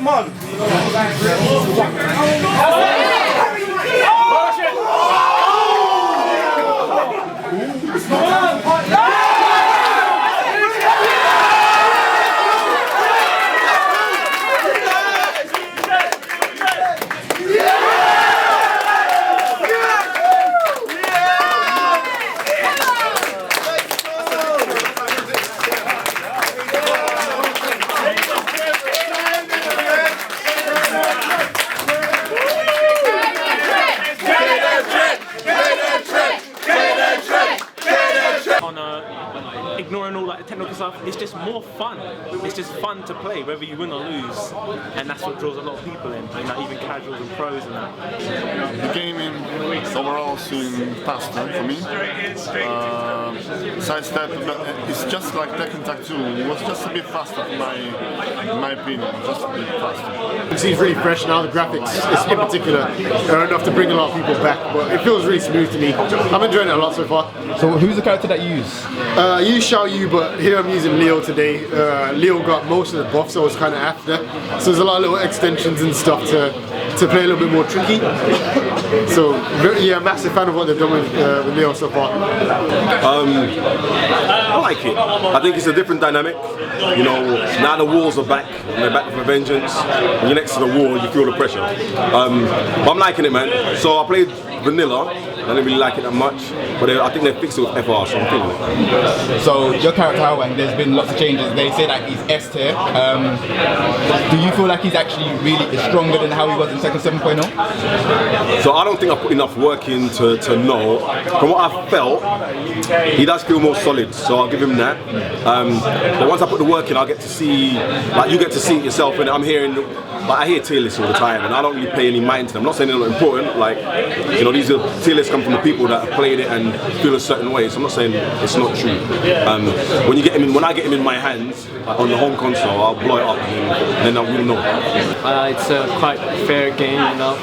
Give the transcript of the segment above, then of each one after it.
man. Ignoring all like the technical stuff, it's just more fun. It's just fun to play, whether you win or lose, and that's what draws a lot of people in, you know, even casuals and pros and that. The game overall seemed faster for me. Sidestep, it's just like Tekken Tag 2. It was just a bit faster, in my opinion, just a bit faster. It seems really fresh now. The graphics, in particular, are enough to bring a lot of people back. But it feels really smooth to me. I'm enjoying it a lot so far. So who's the character that you use? I use Xiao Yu, but here I'm using Leo today. Leo got most of the buff, so I was kind of after. So there's a lot of little extensions and stuff to play a little bit more tricky. So yeah, massive fan of what they've done with Leo so far. I like it. I think it's a different dynamic. You know, now the walls are back, and they're back for vengeance. When you're next to the wall, you feel the pressure. But I'm liking it, man. So I played vanilla. I didn't really like it that much, but I think they fixed it with FR, so I'm feeling it. So your character, Howang, there's been lots of changes. They say that he's S tier. Do you feel like he's actually really stronger than how he was in Tekken 7.0? So I don't think I put enough work in to know. From what I felt, he does feel more solid, so I'll give him that. But once I put the work in, I'll get to see, like you get to see it yourself, and I'm hearing, like I hear tier lists all the time, and I don't really pay any mind to them. I'm not saying they're not important, like, you know, these are tier lists come from the people that have played it and feel a certain way, so I'm not saying it's not true. When you get him in, when I get him in my hands on the home console, I'll blow it up and then I will know. It's a quite fair game enough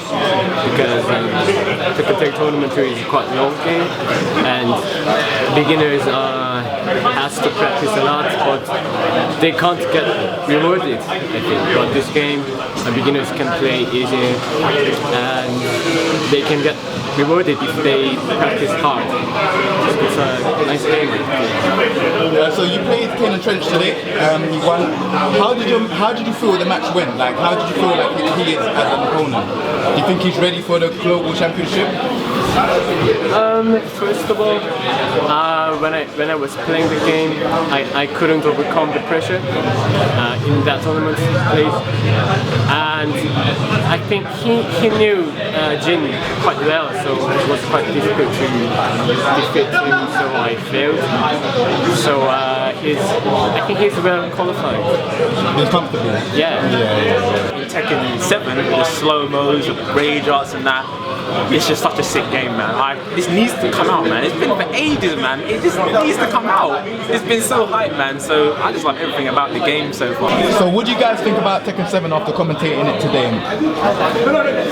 because the Tekken Tournament 2 is quite a long game and beginners has to practice a lot, but they can't get rewarded, I think. But this game, beginners can play easy and they can get rewarded if they practice hard. It's a nice game. So you played Kane and Trench today. You won. How did you feel the match went? Like, how did you feel like he is as an opponent? Do you think he's ready for the global championship? First of all, when I was playing the game, I couldn't overcome the pressure in that tournament place, and I think he knew Jin quite well, so it was quite difficult to defeat him. So I failed. So I think he's well qualified. He's comfortable. Yeah. In Tekken 7, the slow-mos, the rage arts and that, it's just such a sick game, man. This needs to come out, man. It's been for ages, man. It just needs to come out. It's been so hype, man. So I just love everything about the game so far. So what do you guys think about Tekken 7 after commentating it today?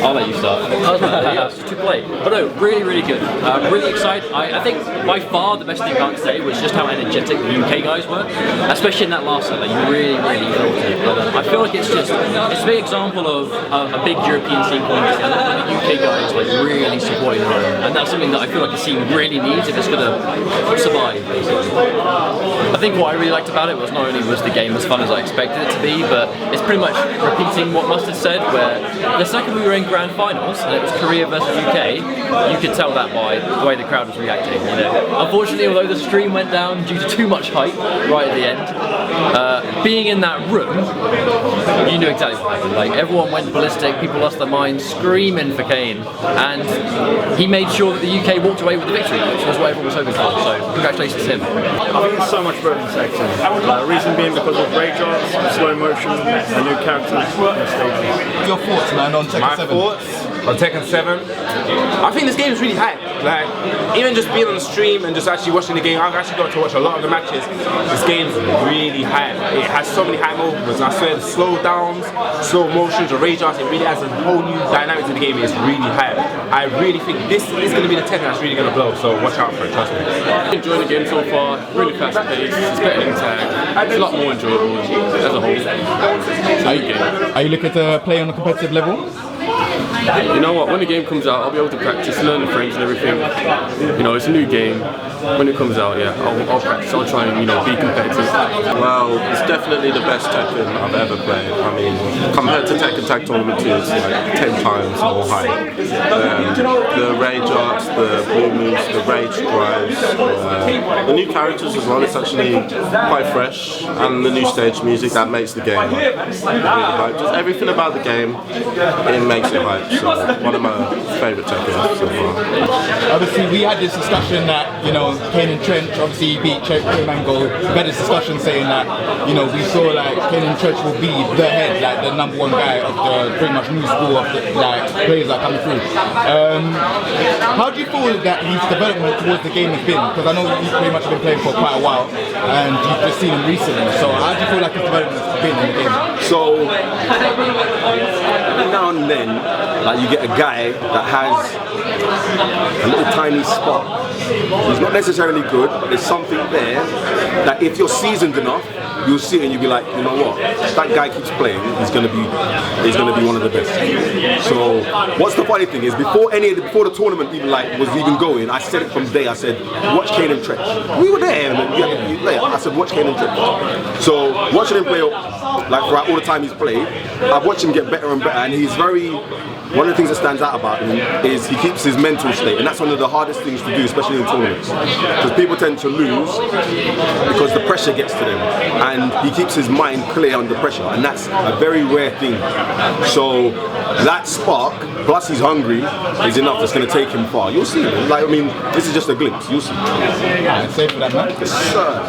I'll let you start. Yeah, it's too late. But no, really, really good. Really excited. I think by far the best thing I can say was just how energetic the UK guys were, especially in that last set. Like, you really, really felt it. But I feel like it's a big example of a big European scene coming together. The UK guys like really supporting them, and that's something that I feel like the scene really needs if it's going to survive, basically. I think what I really liked about it was not only was the game as fun as I expected it to be, but it's pretty much repeating what Mustard said, where the second we were in grand finals and it was Korea versus UK, you could tell that by the way the crowd was reacting. You know, unfortunately, although the stream went down due to too much hype right at the end, being in that room, you knew exactly what happened. Like, everyone went ballistic, people lost their minds, screaming for Kane, and he made sure that the UK walked away with the victory, which was what everyone was hoping for. So congratulations to him. I think it's so much better than Tekken. Reason being because of rage arts, slow motion, and new characters and stages. Your thoughts, man, on Tekken 7? My thoughts on Tekken 7? I think this game is really hype. Like, even just being on the stream and just actually watching the game, I've actually got to watch a lot of the matches. This game's really hype. It has so many hype moments. I swear the slow downs, slow motions, the rage arts, it really adds a whole new dynamic to the game. It's really hype. I really think this is going to be the Tekken that's really going to blow, so watch out for it, trust me. I'm enjoying the game so far, really fast paced, it's better than tag, it's a lot more enjoyable as a whole. So Are you looking to play on a competitive level? You know what, when the game comes out, I'll be able to practice, learn the frames and everything. You know, it's a new game. When it comes out, yeah, I'll practice, I'll try and, you know, be competitive. Well, it's definitely the best Tekken I've ever played. I mean, compared to Tekken Tag Tournament 2, it's like 10 times more high. The rage arts, the blue moves, the rage drives, the new characters as well, it's actually quite fresh, and the new stage music, that makes the game like, really hype. Just everything about the game, it makes it hype. So, one of my favourite Tekken so far. Obviously, we had this discussion that, you know, Kane and Trench, obviously he beat Mango. We had this discussion saying that, you know, we saw like Kane and Trench will be the head, like the #1 guy of the pretty much new school of the like players that are coming through. How do you feel that his development towards the game has been? Because I know you've pretty much been playing for quite a while and you've just seen him recently. So how do you feel like his development has been in the game? So every now and then, like you get a guy that has a little tiny spot. He's not necessarily good, but there's something there that if you're seasoned enough, you'll see it and you'll be like, you know what, if that guy keeps playing, he's gonna be one of the best. So what's the funny thing is before the tournament even like was even going, I said it from day. I said, watch Kane and Trench. We were there, and I said, watch Kane and Trench. So watching him play like throughout all the time he's played, I've watched him get better and better, and he's very. One of the things that stands out about him is he keeps his mental state, and that's one of the hardest things to do, especially in tournaments. Because people tend to lose because the pressure gets to them, and he keeps his mind clear under pressure, and that's a very rare thing. So that spark, plus he's hungry, is enough that's going to take him far. You'll see. Like, I mean, this is just a glimpse. You'll see. Yeah, safe for that, man. Yes, sir.